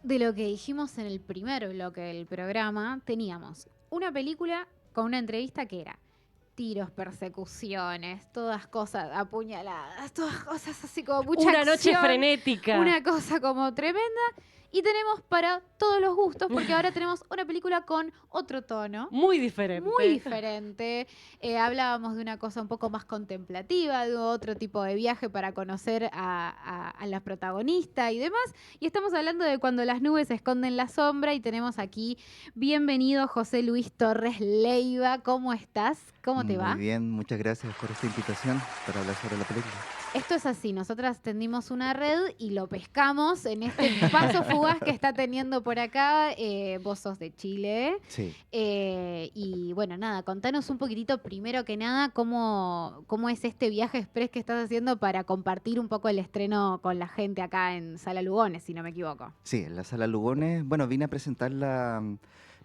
de lo que dijimos en el primer bloque del programa, teníamos una película con una entrevista que era tiros, persecuciones, todas cosas apuñaladas, todas cosas así como mucha Una noche acción, frenética. una cosa como tremenda. Y tenemos para todos los gustos, porque ahora tenemos una película con otro tono. Muy diferente. Muy diferente. Hablábamos de una cosa un poco más contemplativa, de otro tipo de viaje para conocer a la protagonista y demás. Y estamos hablando de Cuando las nubes esconden la sombra y tenemos aquí, bienvenido José Luis Torres Leiva. ¿Cómo estás? ¿Cómo te Muy va? bien, muchas gracias por esta invitación para hablar sobre la película. Esto es así, nosotras tendimos una red y lo pescamos en este paso fugaz que está teniendo por acá. Vos sos de Chile. Sí. Y bueno, nada, contanos un poquitito primero que nada cómo es este viaje express que estás haciendo para compartir un poco el estreno con la gente acá en Sala Lugones, si no me equivoco. Sí, en la sala Lugones, bueno, vine a presentarla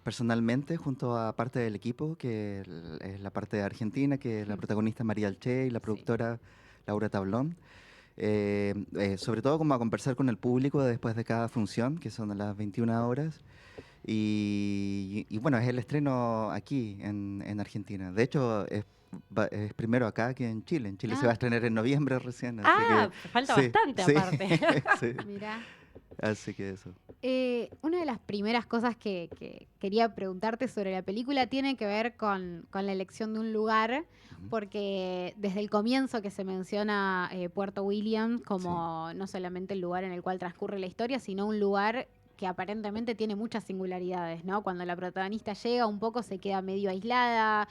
personalmente junto a parte del equipo, que es la parte de Argentina, que es la protagonista María Alché y la Sí. productora Laura Tablón. Sobre todo como a conversar con el público después de cada función, que son a las 21 horas. Y bueno, es el estreno aquí en Argentina. De hecho, es primero acá que en Chile. En Chile se va a estrenar en noviembre recién, así Ah, que falta sí, bastante sí, aparte. sí. Mirá. Así que eso. Una de las primeras cosas que quería preguntarte sobre la película tiene que ver con la elección de un lugar, Ujú. porque desde el comienzo que se menciona Puerto William Sí. como no solamente el lugar en el cual transcurre la historia, sino un lugar que aparentemente tiene muchas singularidades, ¿no? Cuando la protagonista llega, un poco se queda medio aislada,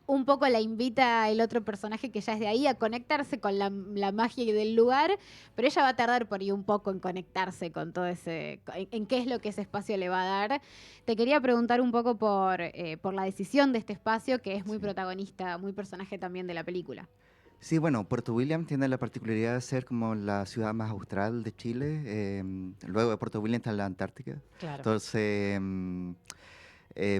un poco la invita el otro personaje que ya es de ahí a conectarse con la magia del lugar, pero ella va a tardar por ahí un poco en conectarse con todo ese, en qué es lo que ese espacio le va a dar. Te quería preguntar un poco por la decisión de este espacio, que es muy Sí. protagonista, muy personaje también de la película. Sí, bueno, Puerto William tiene la particularidad de ser como la ciudad más austral de Chile. Luego de Puerto William está la Antártica. Claro. Entonces,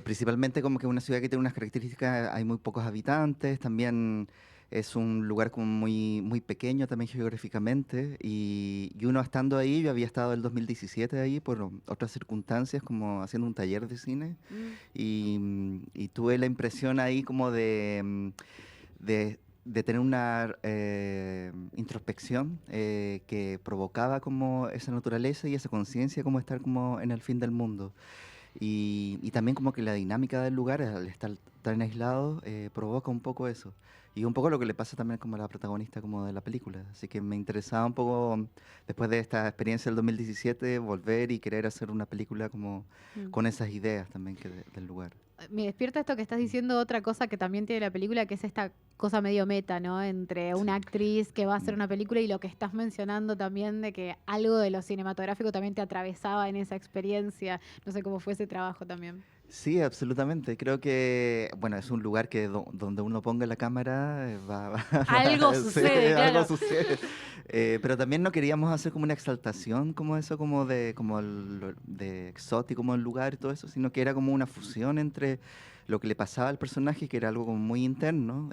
principalmente como que es una ciudad que tiene unas características, hay muy pocos habitantes, también es un lugar como muy, muy pequeño también geográficamente. Y uno estando ahí, yo había estado el 2017 ahí por otras circunstancias, como haciendo un taller de cine. Y tuve la impresión ahí como de tener una introspección que provocaba como esa naturaleza y esa conciencia como estar como en el fin del mundo. Y también como que la dinámica del lugar, al estar tan aislado, provoca un poco eso. Y un poco lo que le pasa también como a la protagonista como de la película. Así que me interesaba un poco, después de esta experiencia del 2017, volver y querer hacer una película como Mm. con esas ideas también del lugar. Me despierta esto que estás diciendo, otra cosa que también tiene la película, que es esta cosa medio meta, ¿no? Entre una Sí. actriz que va a hacer Mm. una película y lo que estás mencionando también de que algo de lo cinematográfico también te atravesaba en esa experiencia. No sé cómo fue ese trabajo también. Sí, absolutamente. Creo que, bueno, es un lugar que donde uno ponga la cámara Algo sí, sucede, algo claro. sucede. Pero también no queríamos hacer como una exaltación, como eso, como de exótico, como el lugar y todo eso, sino que era como una fusión entre lo que le pasaba al personaje, que era algo como muy interno,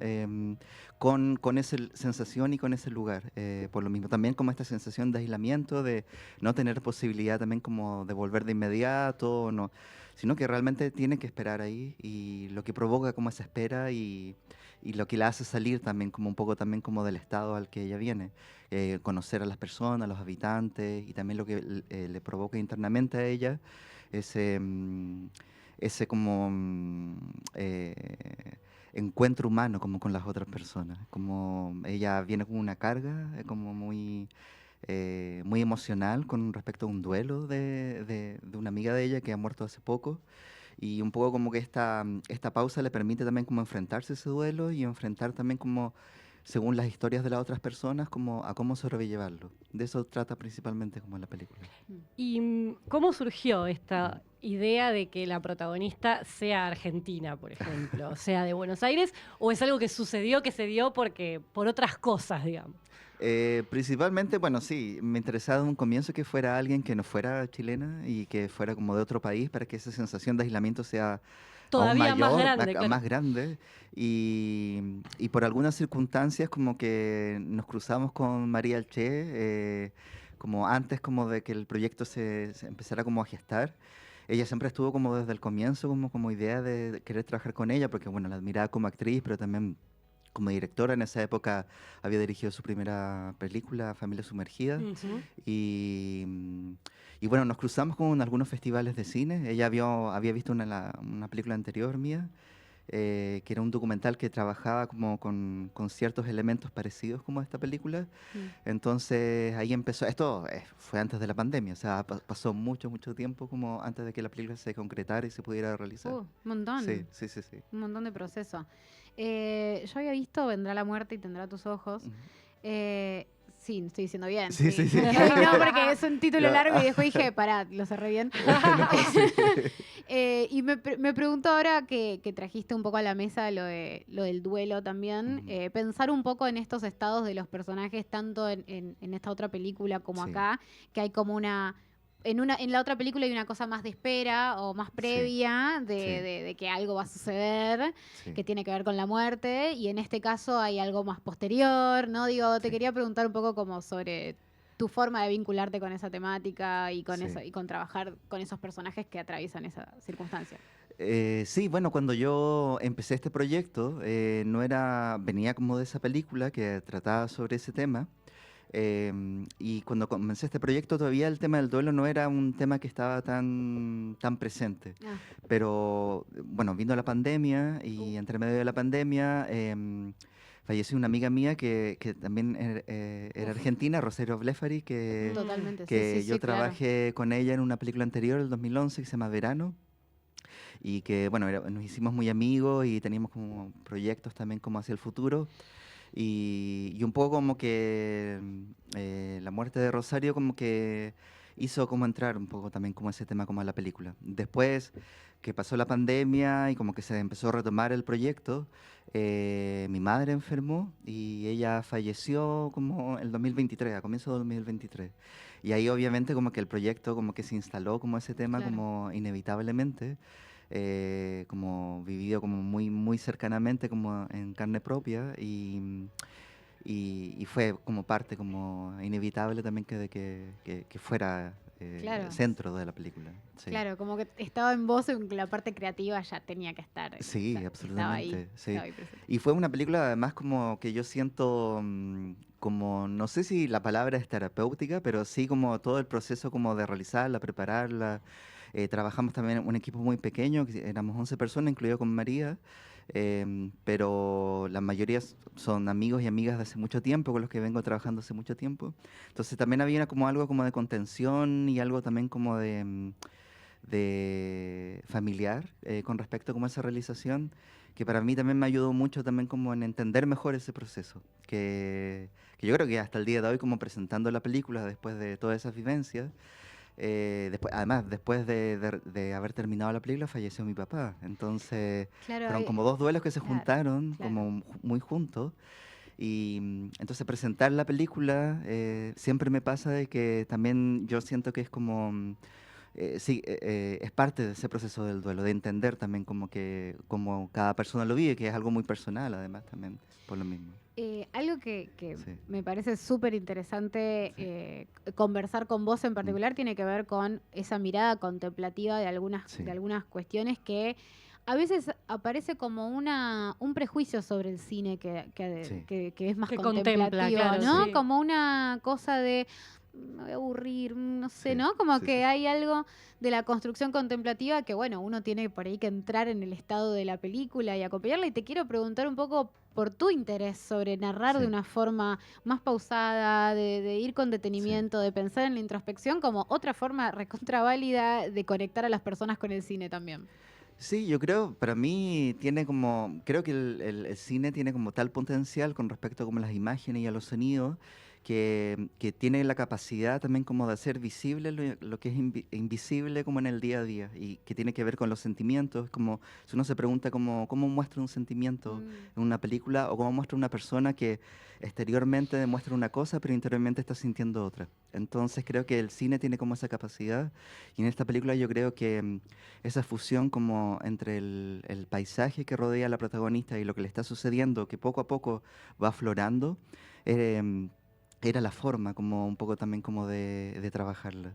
con esa sensación y con ese lugar. Por lo mismo, también como esta sensación de aislamiento, de no tener posibilidad también como de volver de inmediato, no, sino que realmente tiene que esperar ahí y lo que provoca como esa espera y lo que la hace salir también como un poco también como del estado al que ella viene, conocer a las personas, a los habitantes y también lo que le provoca internamente a ella ese, ese como encuentro humano como con las otras personas, como ella viene con una carga como muy emocional con respecto a un duelo de una amiga de ella que ha muerto hace poco. Y un poco como que esta pausa le permite también como enfrentarse a ese duelo y enfrentar también como, según las historias de las otras personas, como a cómo sobrellevarlo. De eso trata principalmente como la película. ¿Y cómo surgió esta idea de que la protagonista sea argentina, por ejemplo? Sea de Buenos Aires, ¿o es algo que sucedió, que se dio por otras cosas, digamos? Principalmente, bueno, sí, me interesaba en un comienzo que fuera alguien que no fuera chilena y que fuera como de otro país para que esa sensación de aislamiento sea aún Todavía más mayor, grande, claro. más grande. Y por algunas circunstancias como que nos cruzamos con María Alché, como antes como de que el proyecto se empezara como a gestar. Ella siempre estuvo como desde el comienzo como idea de querer trabajar con ella, porque bueno, la admiraba como actriz, pero también como directora. En esa época había dirigido su primera película, Familia Sumergida. Ujú. Y, y bueno, nos cruzamos con algunos festivales de cine. Ella había visto una película anterior mía, que era un documental que trabajaba como con ciertos elementos parecidos como a esta película. Mm. Entonces ahí empezó, esto fue antes de la pandemia, o sea, pasó mucho, mucho tiempo como antes de que la película se concretara y se pudiera realizar. Un montón. Sí, sí, sí, sí. Un montón de proceso. Yo había visto Vendrá la muerte y tendrá tus ojos. Ujú. Sí, estoy diciendo bien. Sí, sí, sí. No, porque es un título Ya. largo y después dije, pará, lo cerré bien. Bueno, sí. Y me pregunto ahora que trajiste un poco a la mesa lo del duelo también, Ujú. pensar un poco en estos estados de los personajes, tanto en esta otra película como Sí. acá, que hay como una... En la otra película hay una cosa más de espera o más previa Sí. de que algo va a suceder, Sí. que tiene que ver con la muerte, y en este caso hay algo más posterior, ¿no? Digo, te Sí. quería preguntar un poco como sobre tu forma de vincularte con esa temática y con Sí. eso, y con trabajar con esos personajes que atraviesan esa circunstancia. Sí, bueno, cuando yo empecé este proyecto, venía como de esa película que trataba sobre ese tema. Y cuando comencé este proyecto todavía el tema del duelo no era un tema que estaba tan presente. Ah, Pero bueno, vino la pandemia y entre medio de la pandemia falleció una amiga mía que también era uf, argentina, Rosario Blefari, que, totalmente, sí, sí, que yo sí, claro. trabajé con ella en una película anterior, el 2011, que se llama Verano. Y que, bueno, nos hicimos muy amigos y teníamos como proyectos también como hacia el futuro. Y un poco como que la muerte de Rosario como que hizo como entrar un poco también como ese tema como a la película. Después que pasó la pandemia y como que se empezó a retomar el proyecto, mi madre enfermó y ella falleció como el 2023, a comienzos del 2023. Y ahí obviamente como que el proyecto como que se instaló como ese tema Claro. como inevitablemente, como vivido como muy, muy cercanamente, como en carne propia, y fue como parte como inevitable también que fuera Claro, centro de la película. Sí, claro, como que estaba en vos, en que la parte creativa ya tenía que estar, sí, estaba absolutamente, sí. ahí presente. Y fue una película además como que yo siento como, no sé si la palabra es terapéutica, pero sí como todo el proceso como de realizarla, prepararla. Trabajamos también en un equipo muy pequeño, que éramos 11 personas, incluido con María, pero la mayoría son amigos y amigas de hace mucho tiempo, con los que vengo trabajando hace mucho tiempo. Entonces también había como algo como de contención y algo también como de familiar con respecto como a esa realización, que para mí también me ayudó mucho también como en entender mejor ese proceso, que yo creo que hasta el día de hoy como presentando la película después de todas esas vivencias, además después de haber terminado la película falleció mi papá, entonces Claro, fueron como dos duelos que se claro, juntaron claro. como muy juntos. Y entonces presentar la película siempre me pasa de que también yo siento que es como sí, es parte de ese proceso del duelo, de entender también como cada persona lo vive, que es algo muy personal además también, por lo mismo. Algo que Sí, me parece súper interesante sí, conversar con vos en mm, particular tiene que ver con esa mirada contemplativa sí, de algunas cuestiones que a veces aparece como un prejuicio sobre el cine sí, que es más Que contempla, contemplativo, claro, ¿no? sí. Como una cosa de me voy a aburrir, no sé, sí, ¿no? Como sí, sí, que sí. hay algo de la construcción contemplativa que, bueno, uno tiene por ahí que entrar en el estado de la película y acompañarla. Y te quiero preguntar un poco por tu interés sobre narrar de Sí, una forma más pausada, de ir con sí. detenimiento, de pensar en la introspección como otra forma recontra válida de conectar a las personas con el cine también. Sí, yo creo, para mí tiene como, creo que el cine tiene como tal potencial con respecto como a las imágenes y a los sonidos, que tiene la capacidad también como de hacer visible lo que es invisible como en el día a día y que tiene que ver con los sentimientos, como si uno se pregunta cómo muestra un sentimiento Mm, en una película o cómo muestra una persona que exteriormente demuestra una cosa pero interiormente está sintiendo otra. Entonces creo que el cine tiene como esa capacidad y en esta película yo creo que esa fusión como entre el paisaje que rodea a la protagonista y lo que le está sucediendo, que poco a poco va aflorando, em, era la forma, como un poco también como de trabajarla.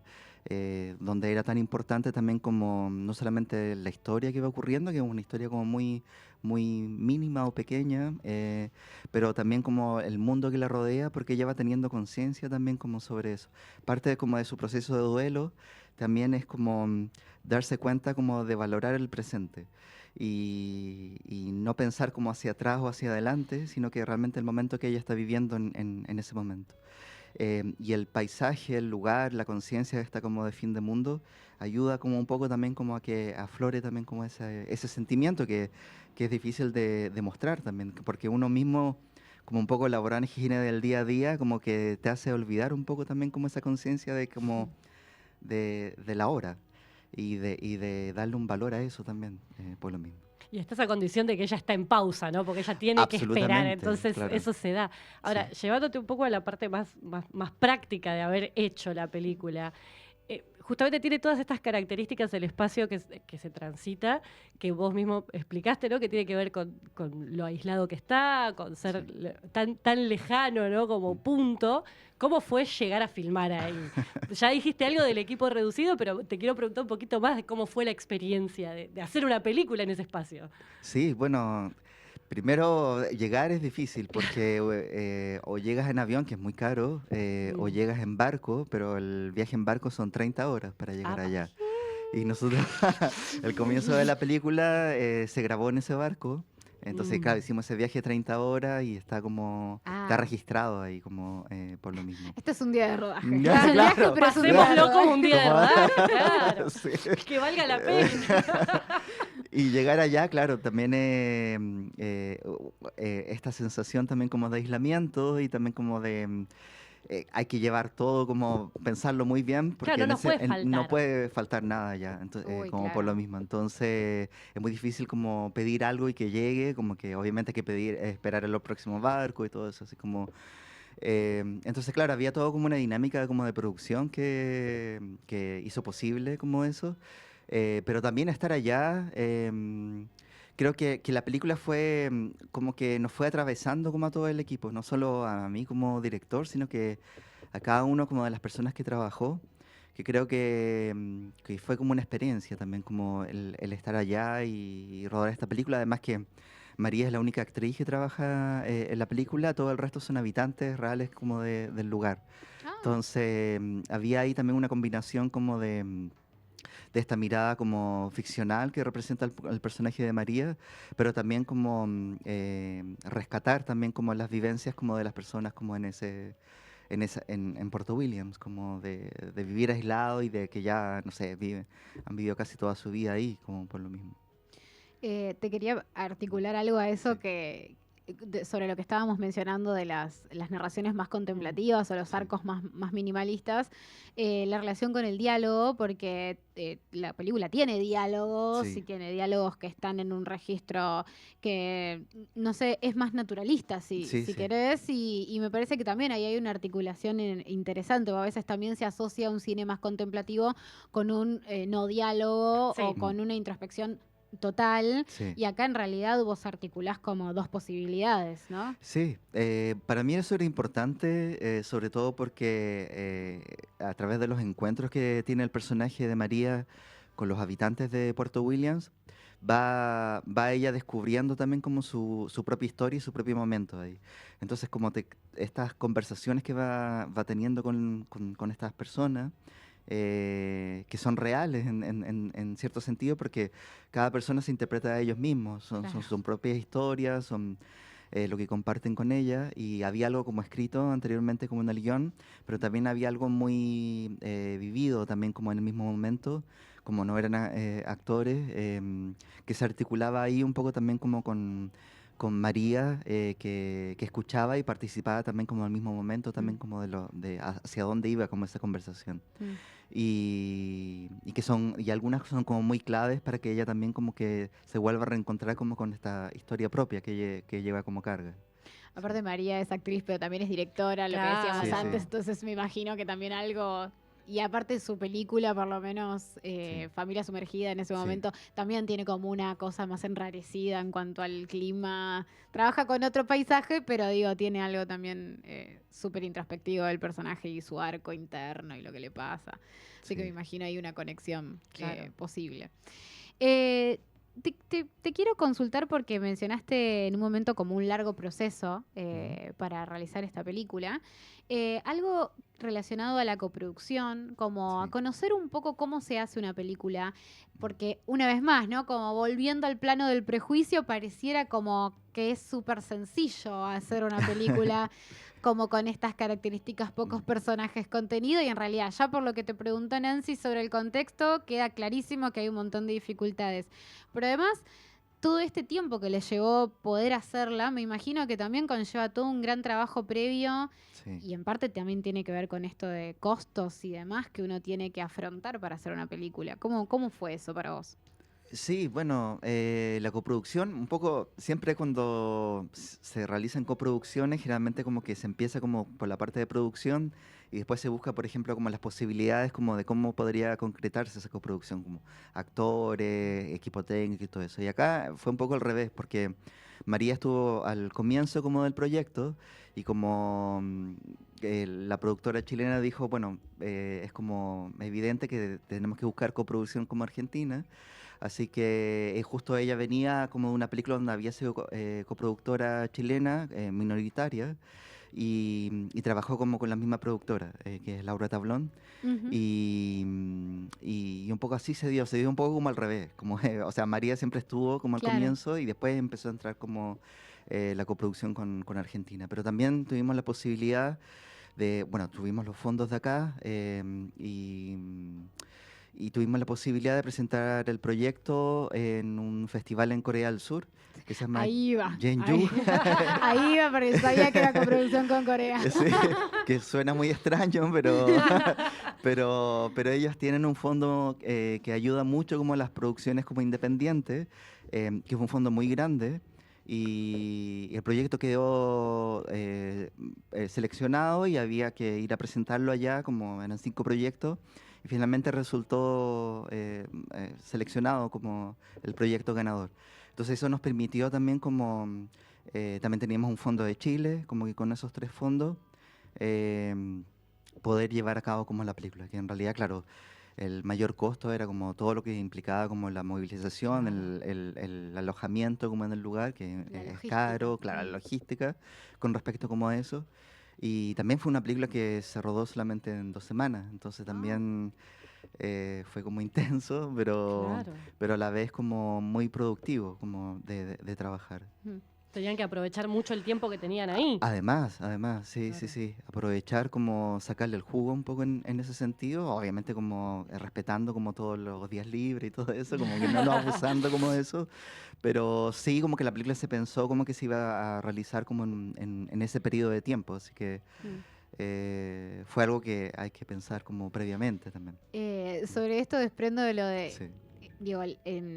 Donde era tan importante también como no solamente la historia que iba ocurriendo, que es una historia como muy mínima o pequeña, pero también como el mundo que la rodea, porque ella va teniendo conciencia también como sobre eso. Parte como de su proceso de duelo también es como darse cuenta como de valorar el presente. Y no pensar como hacia atrás o hacia adelante, sino que realmente el momento que ella está viviendo en ese momento. Y el paisaje, el lugar, la conciencia esta como de fin de mundo, ayuda como un poco también como a que aflore también como ese sentimiento que es difícil de mostrar también, porque uno mismo, como un poco la vorágine del día a día, como que te hace olvidar un poco también como esa conciencia de como de la hora y de darle un valor a eso también, por lo mismo. Y está esa condición de que ella está en pausa, ¿no? Porque ella tiene que esperar, Absolutamente, entonces claro. eso se da. Ahora, Sí. llevándote un poco a la parte más práctica de haber hecho la película, justamente tiene todas estas características del espacio que se transita, que vos mismo explicaste, ¿no? Que tiene que ver con lo aislado que está, con ser tan lejano, ¿no? Como punto. ¿Cómo fue llegar a filmar ahí? Ya dijiste algo del equipo reducido, pero te quiero preguntar un poquito más de cómo fue la experiencia de hacer una película en ese espacio. Sí, bueno, primero llegar es difícil porque o llegas en avión, que es muy caro, o Mm. llegas en barco, pero el viaje en barco son 30 horas para llegar Apa. allá. Y nosotros, el comienzo de la película se grabó en ese barco. Entonces, claro, Mm. hicimos ese viaje 30 horas y está Ah, registrado ahí como por lo mismo. este es un día de rodaje. Ya, Es un viaje, claro. pero es un día de Pasémoslo como un rodaje. día de Como- rodaje, claro. Sí. Que valga la pena. Y llegar allá, claro, también esta sensación también como de aislamiento y también como hay que llevar todo como pensarlo muy bien porque Claro, no nos puede no faltar. puede faltar nada ya, entonces, Uy, como por lo claro. mismo. Entonces es muy difícil como pedir algo y que llegue, como que obviamente hay que pedir, esperar en los próximos barcos y todo eso, así como... entonces, claro, había todo como una dinámica como de producción que hizo posible como eso. Pero también estar allá, creo que la película fue como que nos fue atravesando como a todo el equipo, no solo a mí como director, sino que a cada uno como de las personas que trabajó, que creo que fue como una experiencia también, como el estar allá y rodar esta película. Además que María es la única actriz que trabaja en la película, todo el resto son habitantes reales como del lugar. Ah, Entonces, había ahí también una combinación como de esta mirada como ficcional que representa el personaje de María, pero también como rescatar también como las vivencias como de las personas como en Puerto Williams, como de vivir aislado y de que ya, no sé, han vivido casi toda su vida ahí, como por lo mismo. te quería articular algo a eso Sí, sobre lo que estábamos mencionando de las narraciones más Mm. contemplativas o los sí, arcos más minimalistas, la relación con el diálogo, porque la película tiene diálogos y sí, tiene diálogos que están en un registro que, no sé, es más naturalista, sí, si sí. querés, y me parece que también ahí hay una articulación interesante, o a veces también se asocia un cine más contemplativo con un no diálogo o Sí. Mm, con una introspección total, sí. y acá en realidad vos articulás como dos posibilidades, ¿no? Sí, para mí eso era importante, sobre todo porque a través de los encuentros que tiene el personaje de María con los habitantes de Puerto Williams, va ella descubriendo también como su propia historia y su propio momento ahí. Entonces, como estas conversaciones que va teniendo con estas personas, que son reales en cierto sentido, porque cada persona se interpreta a ellos mismos, son Claro. sus propias historias, son lo que comparten con ella, y había algo como escrito anteriormente como en el guión, pero también había algo muy vivido también como en el mismo momento, como no eran actores, que se articulaba ahí un poco también como con María, que escuchaba y participaba también como al mismo momento, también Mm, como de hacia dónde iba como esa conversación. mm. Y algunas son como muy claves para que ella también como que se vuelva a reencontrar como con esta historia propia que lleva como carga. Sí, Aparte María es actriz, pero también es directora, lo que decíamos sí, antes, Claro. sí, entonces me imagino que también algo Y aparte su película, por lo menos Sí, Familia Sumergida en ese sí, momento, también tiene como una cosa más enrarecida en cuanto al clima. Trabaja con otro paisaje, pero digo, tiene algo también súper introspectivo del personaje y su arco interno y lo que le pasa. Así que me sí. imagino ahí una conexión Claro. posible. Eh, te quiero consultar porque mencionaste en un momento como un largo proceso Ujú, para realizar esta película. Algo relacionado a la coproducción, como a sí, conocer un poco cómo se hace una película, mm, porque una vez más, ¿no? Como volviendo al plano del prejuicio, pareciera como que es súper sencillo hacer una película como con estas características, pocos mm. personajes, contenido, y en realidad, ya por lo que te preguntó Nancy sobre el contexto, queda clarísimo que hay un montón de dificultades. Pero además, todo este tiempo que le llevó poder hacerla, me imagino que también conlleva todo un gran trabajo previo Sí. y en parte también tiene que ver con esto de costos y demás que uno tiene que afrontar para hacer una película. ¿Cómo fue eso para vos? Sí, bueno, la coproducción, un poco, siempre cuando se realizan coproducciones, generalmente como que se empieza como por la parte de producción y después se busca, por ejemplo, como las posibilidades como de cómo podría concretarse esa coproducción, como actores, equipo técnico y todo eso. Y acá fue un poco al revés, porque María estuvo al comienzo como del proyecto y como la productora chilena dijo, bueno, es como evidente que tenemos que buscar coproducción como Argentina. Así que justo ella venía como de una película donde había sido coproductora chilena, minoritaria, y trabajó como con la misma productora, que es Laura Tablón. Ujú. Y un poco así se dio un poco como al revés. Como, o sea, María siempre estuvo como al Claro. comienzo y después empezó a entrar como la coproducción con Argentina. Pero también tuvimos la posibilidad de, bueno, tuvimos los fondos de acá y tuvimos la posibilidad de presentar el proyecto en un festival en Corea del Sur que se llama Ahí va, Jeonju. ahí, ahí va, porque sabía que era coproducción con Corea. Sí, que suena muy extraño, pero, pero ellos tienen un fondo que ayuda mucho como a las producciones como independientes, que es un fondo muy grande. Y el proyecto quedó seleccionado y había que ir a presentarlo allá, como eran 5 proyectos, y finalmente resultó seleccionado como el proyecto ganador. Entonces eso nos permitió también como, también teníamos un fondo de Chile, como que con esos 3 fondos, em, poder llevar a cabo como la película, que en realidad, claro, el mayor costo era como todo lo que implicaba como la movilización, Claro. el alojamiento como en el lugar, que La es logística. caro, claro, la Mm. logística con respecto como a eso. Y también fue una película que se rodó solamente en 2 semanas, entonces Ah, también fue como intenso, Claro. pero a la vez como muy productivo como de trabajar. mm. Tenían que aprovechar mucho el tiempo que tenían ahí. Además, sí, sí, Claro. sí. Aprovechar como sacarle el jugo un poco en ese sentido, obviamente como respetando como todos los días libres y todo eso, como que no abusando como de eso, pero sí como que la película se pensó como que se iba a realizar como en ese periodo de tiempo, así que Mm. fue algo que hay que pensar como previamente también. Mm, Sobre esto desprendo de lo de, sí. digo,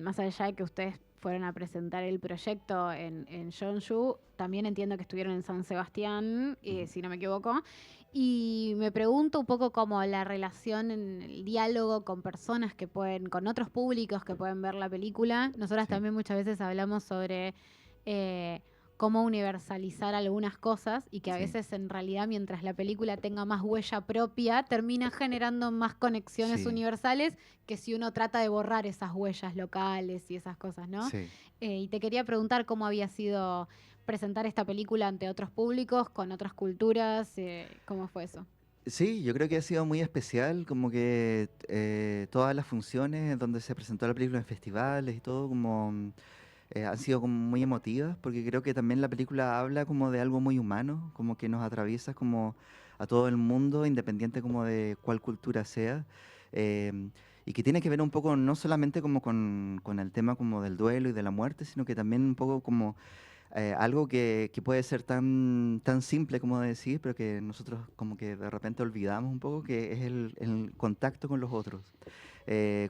más allá de que ustedes fueron a presentar el proyecto en Jeonju, también entiendo que estuvieron en San Sebastián, Ujú, si no me equivoco, y me pregunto un poco como la relación en el diálogo con personas que pueden, con otros públicos que pueden ver la película. Nosotras sí, también muchas veces hablamos sobre eh, cómo universalizar algunas cosas y que a sí, veces en realidad mientras la película tenga más huella propia, termina generando más conexiones sí, universales que si uno trata de borrar esas huellas locales y esas cosas, ¿no? sí. Y te quería preguntar cómo había sido presentar esta película ante otros públicos, con otras culturas, ¿cómo fue eso? Sí, yo creo que ha sido muy especial, como que todas las funciones donde se presentó la película en festivales y todo, como han sido como muy emotivas, porque creo que también la película habla como de algo muy humano, como que nos atraviesa como a todo el mundo, independiente como de cuál cultura sea, y que tiene que ver un poco no solamente como con el tema como del duelo y de la muerte, sino que también un poco como algo que puede ser tan simple como decir, pero que nosotros como que de repente olvidamos un poco, que es el contacto con los otros.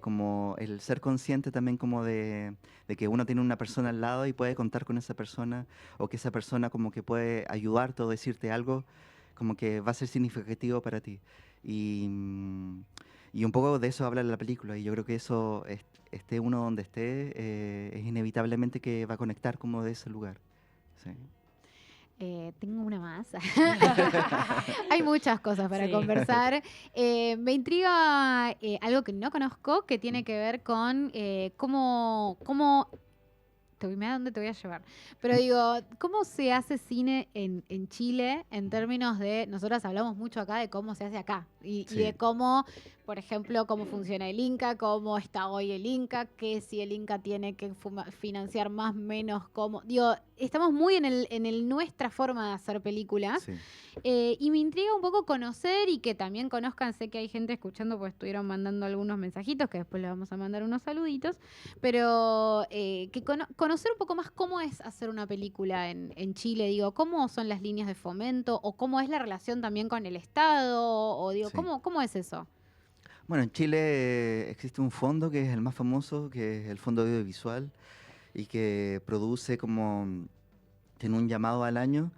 Como el ser consciente también como de que uno tiene una persona al lado y puede contar con esa persona, o que esa persona como que puede ayudarte o decirte algo como que va a ser significativo para ti. Y, y un poco de eso habla la película, y yo creo que eso, esté uno donde esté, es inevitablemente que va a conectar como de ese lugar. Sí. Tengo una más. Hay muchas cosas para Sí. conversar. Me intriga algo que no conozco, que tiene que ver con cómo mira dónde te voy a llevar. Pero digo, ¿cómo se hace cine en Chile en términos de, nosotras hablamos mucho acá de cómo se hace acá y Sí. de cómo, por ejemplo, cómo funciona el Inca, cómo está hoy el Inca, que si el Inca tiene que financiar más, menos, cómo. Digo, estamos muy en nuestra forma de hacer películas. Sí. Y me intriga un poco conocer y que también conozcan, sé que hay gente escuchando, pues estuvieron mandando algunos mensajitos, que después le vamos a mandar unos saluditos, pero que conocer un poco más cómo es hacer una película en Chile, digo, cómo son las líneas de fomento o cómo es la relación también con el Estado, o digo, Sí. ¿cómo es eso? Bueno, en Chile existe un fondo que es el más famoso, que es el Fondo Audiovisual, y que produce como, tiene un llamado al año,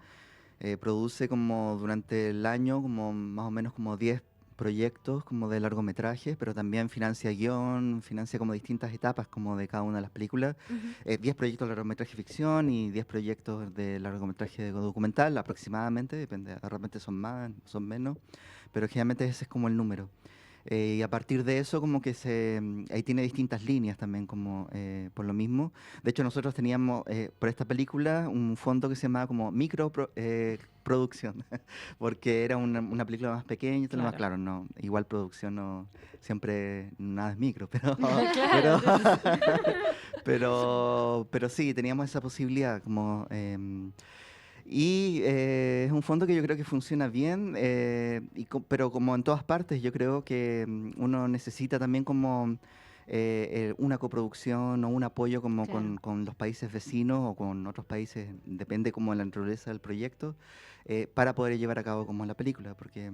produce como durante el año como más o menos como 10 proyectos como de largometrajes, pero también financia guión, financia como distintas etapas como de cada una de las películas. Ujú. 10 proyectos de largometraje ficción y 10 proyectos de largometraje documental aproximadamente, depende, de repente son más, son menos, pero generalmente ese es como el número. Y a partir de eso, como que ahí tiene distintas líneas también, como por lo mismo. De hecho, nosotros teníamos por esta película un fondo que se llamaba como producción, porque era una película más pequeña y todo lo más. Claro. Claro, no, igual producción no, siempre nada es micro, pero, Claro, sí, sí, sí. pero sí, teníamos esa posibilidad como. Y es un fondo que yo creo que funciona bien, pero como en todas partes, yo creo que uno necesita también como una coproducción o un apoyo como Claro. con los países vecinos o con otros países, depende como de la naturaleza del proyecto, para poder llevar a cabo como la película, porque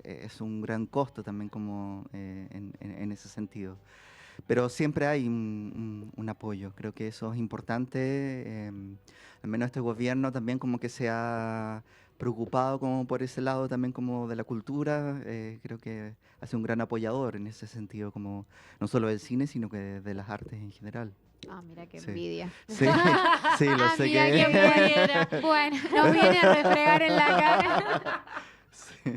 es un gran costo también como en ese sentido. Pero siempre hay un apoyo, creo que eso es importante. Al menos este gobierno también como que se ha preocupado como por ese lado también como de la cultura. Creo que hace un gran apoyador en ese sentido, como no solo del cine, sino que de las artes en general. Ah, mira qué Sí, envidia. sí, sí, lo Ah, sé mira que... qué pudiera. Bueno, nos viene a refregar en la cara. Sí,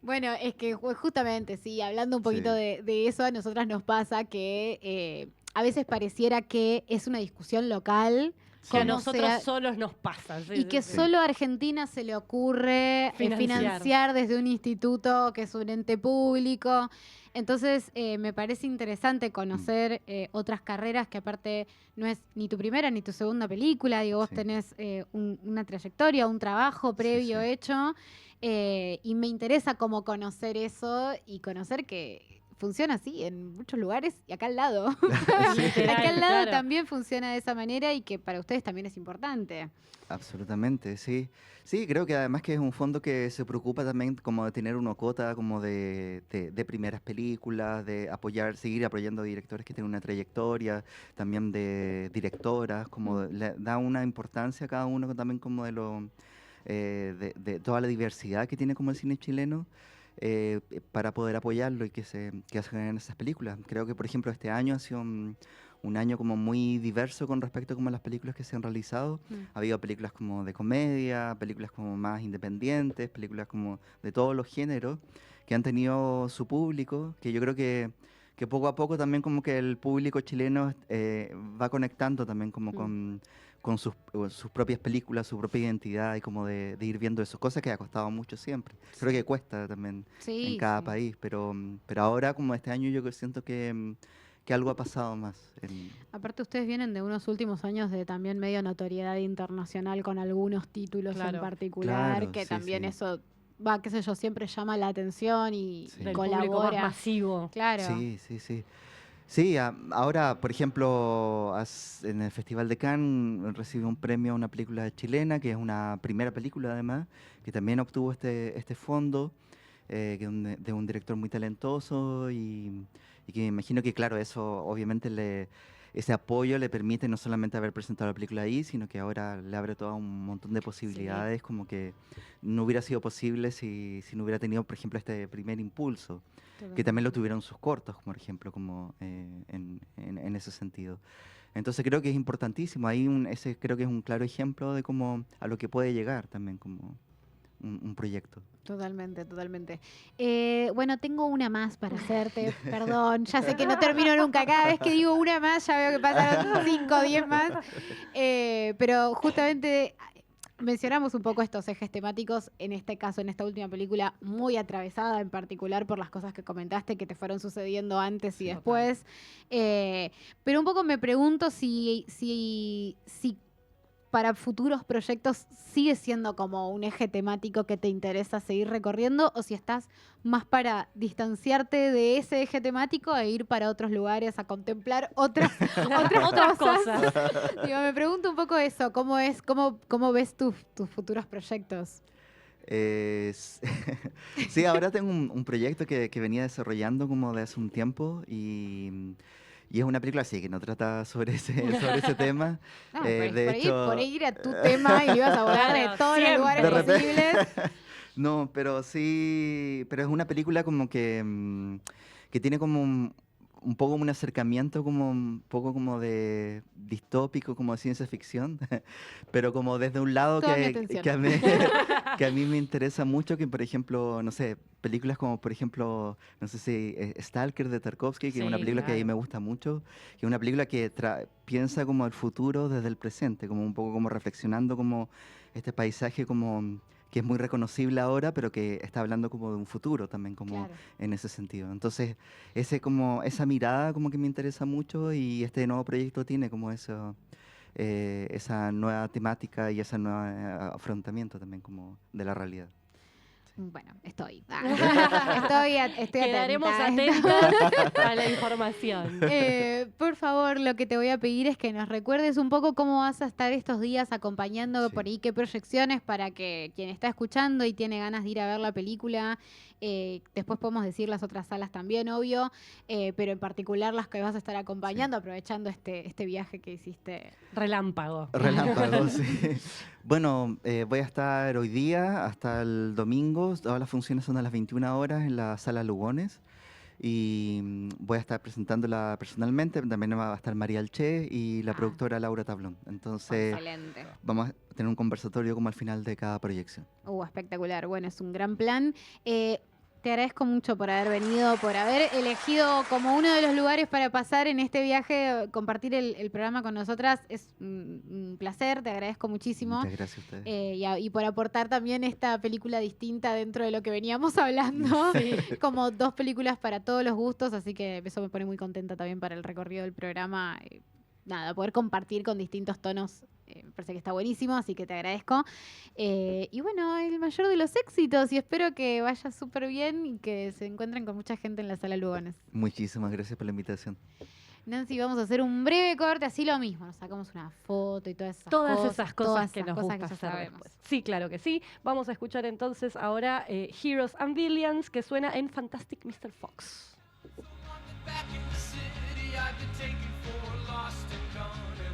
Bueno, es que justamente, sí, hablando un poquito sí, de eso, a nosotras nos pasa que a veces pareciera que es una discusión local, Que a sí, cómo nosotros sea, solos nos pasa. Sí, y sí, que sí. sí, solo a Argentina se le ocurre Financiar. financiar desde un instituto que es un ente público. Entonces, me parece interesante mm, conocer otras carreras que aparte no es ni tu primera ni tu segunda película. Digo, vos sí, tenés una trayectoria, un trabajo sí, previo sí. hecho. Y me interesa como conocer eso y conocer que funciona así en muchos lugares y acá al lado. Sí. Acá al Literal, lado claro. también funciona de esa manera y que para ustedes también es importante. Absolutamente, sí. Sí, creo que además que es un fondo que se preocupa también como de tener una cuota como de primeras películas, de apoyar, seguir apoyando a directores que tienen una trayectoria, también de directoras, como le da una importancia a cada uno también como de toda la diversidad que tiene como el cine chileno, para poder apoyarlo y que se generen esas películas. Creo que, por ejemplo, este año ha sido un año como muy diverso con respecto como a las películas que se han realizado. Mm. Ha habido películas como de comedia, películas como más independientes, películas como de todos los géneros que han tenido su público, que yo creo que poco a poco también como que el público chileno va conectando también como Mm. con sus propias películas, su propia identidad y como de ir viendo eso, cosas que ha costado mucho siempre. Creo que cuesta también en Sí, cada sí. país, pero ahora como este año yo siento que algo ha pasado más. Aparte ustedes vienen de unos últimos años de también medio notoriedad internacional con algunos títulos en Claro. particular, Claro, que sí, también sí, eso va, qué sé yo, siempre llama la atención y sí. Del público más colabora. masivo. Claro. Sí, sí, sí. Sí, ahora, por ejemplo, en el Festival de Cannes recibió un premio a una película chilena, que es una primera película además, que también obtuvo este fondo, que es de un director muy talentoso y que me imagino que, claro, eso obviamente ese apoyo le permite no solamente haber presentado la película ahí, sino que ahora le abre todo un montón de posibilidades, como que no hubiera sido posible si no hubiera tenido, por ejemplo, este primer impulso, que también lo tuvieron sus cortos, por ejemplo, como en ese sentido. Entonces creo que es importantísimo, ahí ese creo que es un claro ejemplo de cómo a lo que puede llegar también como un proyecto. Totalmente, totalmente. Bueno, tengo una más para hacerte, perdón, ya sé que no termino nunca, cada vez que digo una más ya veo que pasaron 5 o 10 más, pero justamente mencionamos un poco estos ejes temáticos, en este caso, en esta última película, muy atravesada en particular por las cosas que comentaste que te fueron sucediendo antes y después, pero un poco me pregunto si para futuros proyectos sigue siendo como un eje temático que te interesa seguir recorriendo o si estás más para distanciarte de ese eje temático e ir para otros lugares a contemplar otras cosas. Digo, me pregunto un poco eso, cómo ves tus futuros proyectos? Sí, ahora tengo un proyecto que venía desarrollando como de hace un tiempo y es una película así que no trata sobre ese tema. No, De hecho, por ahí ir a tu tema y ibas a volar de Claro, todos los siempre. lugares De repente. posibles. No, pero sí, pero es una película como que tiene como un poco un acercamiento como un poco como de distópico, como de ciencia ficción, pero como desde un lado Toda mi atención. que a mí me interesa mucho, que por ejemplo, no sé, películas como por ejemplo, no sé si Stalker de Tarkovsky, que es una Sí, película que a mí claro. me gusta mucho, que es una película que piensa como el futuro desde el presente, como un poco como reflexionando como este paisaje como que es muy reconocible ahora, pero que está hablando como de un futuro también, como Claro. en ese sentido. Entonces, esa mirada como que me interesa mucho y este nuevo proyecto tiene como eso, esa nueva temática y ese nuevo afrontamiento también como de la realidad. Bueno, estoy. Estoy Quedaremos atenta. atentas a la información. Por favor, lo que te voy a pedir es que nos recuerdes un poco cómo vas a estar estos días acompañando Sí. por ahí, qué proyecciones para que quien está escuchando y tiene ganas de ir a ver la película, después podemos decir las otras salas también, obvio, pero en particular las que vas a estar acompañando, aprovechando este viaje que hiciste. Relámpago. Relámpago, sí. Bueno, voy a estar hoy día hasta el domingo. Todas las funciones son a las 21 horas en la sala Lugones. Y voy a estar presentándola personalmente. También va a estar María Alché y la productora Laura Tablón. Entonces, Excelente. vamos a tener un conversatorio como al final de cada proyección. Espectacular. Bueno, es un gran plan. Te agradezco mucho por haber venido, por haber elegido como uno de los lugares para pasar en este viaje, compartir el programa con nosotras. Es un placer, te agradezco muchísimo. Muchas gracias a ustedes. Y por aportar también esta película distinta dentro de lo que veníamos hablando. Como 2 películas para todos los gustos, así que eso me pone muy contenta también para el recorrido del programa. Nada, poder compartir con distintos tonos, me parece que está buenísimo, así que te agradezco. Y bueno, el mayor de los éxitos y espero que vaya súper bien y que se encuentren con mucha gente en la sala Lugones. Muchísimas gracias por la invitación. Nancy, vamos a hacer un breve corte, así lo mismo, nos sacamos una foto y todas esas Todas esas cosas que todas nos esas gusta ya hacer sabemos. después. Sí, claro que sí. Vamos a escuchar entonces ahora Heroes and Villains, que suena en Fantastic Mr. Fox. Back in the city, I've been taking